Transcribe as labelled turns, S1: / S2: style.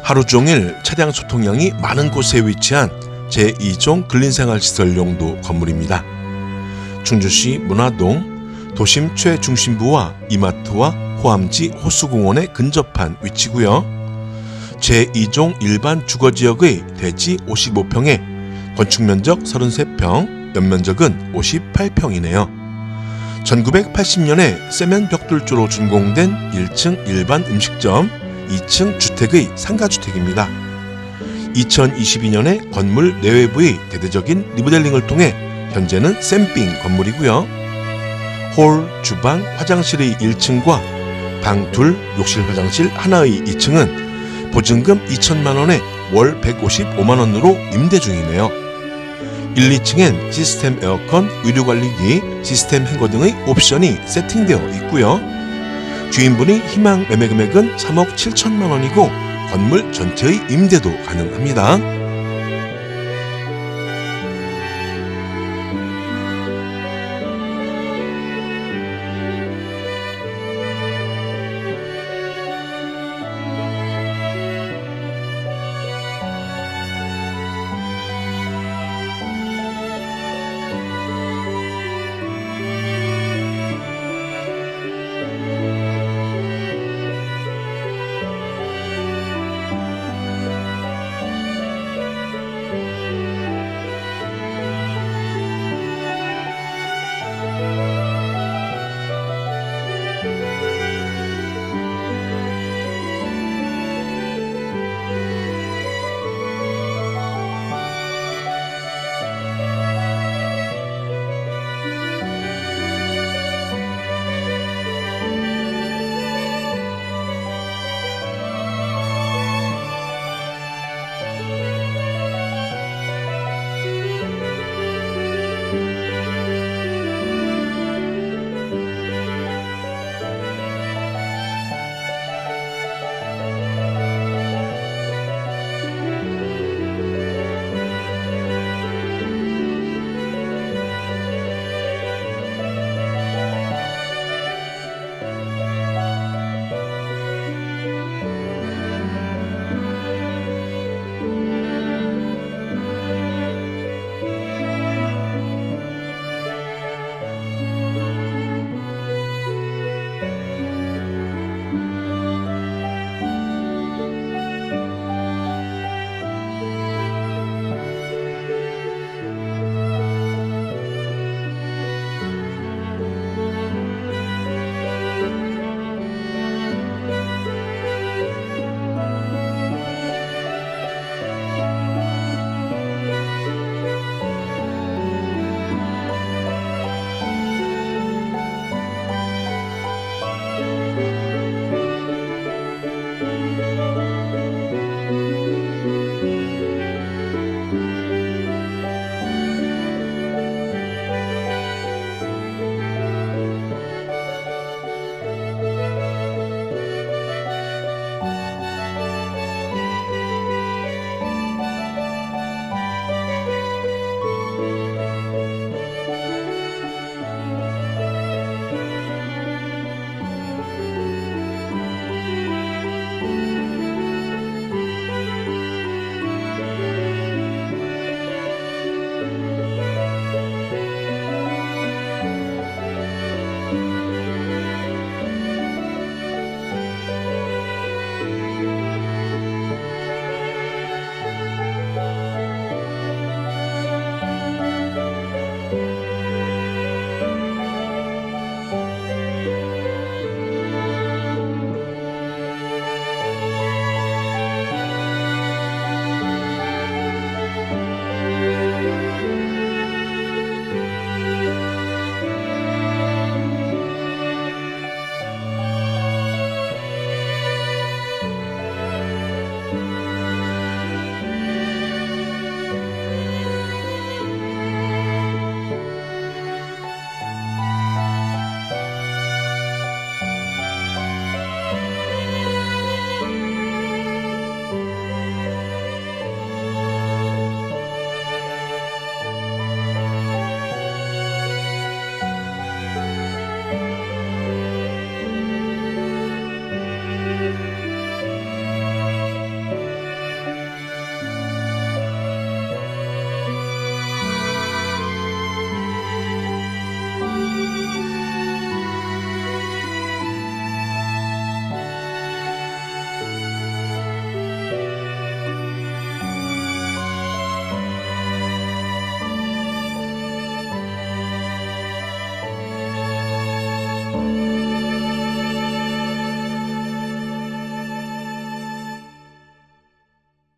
S1: 하루 종일 차량 소통량이 많은 곳에 위치한 제2종 근린생활시설용도 건물입니다. 충주시 문화동 도심 최중심부와 이마트와 호암지 호수공원에 근접한 위치고요. 제2종 일반 주거지역의 대지 55평에 건축면적 33평, 연면적은 58평이네요. 1980년에 세면 벽돌조로 준공된 1층 일반 음식점, 2층 주택의 상가주택입니다. 2022년에 건물 내외부의 대대적인 리모델링을 통해 현재는 샘빙 건물이고요. 홀, 주방, 화장실의 1층과 방 둘, 욕실 화장실 하나의 2층은 보증금 2천만 원에 월 155만원으로 임대 중이네요. 1, 2층엔 시스템 에어컨, 의류관리기, 시스템 행거 등의 옵션이 세팅되어 있고요. 주인분이 희망 매매 금액은 3억 7천만 원이고 건물 전체의 임대도 가능합니다.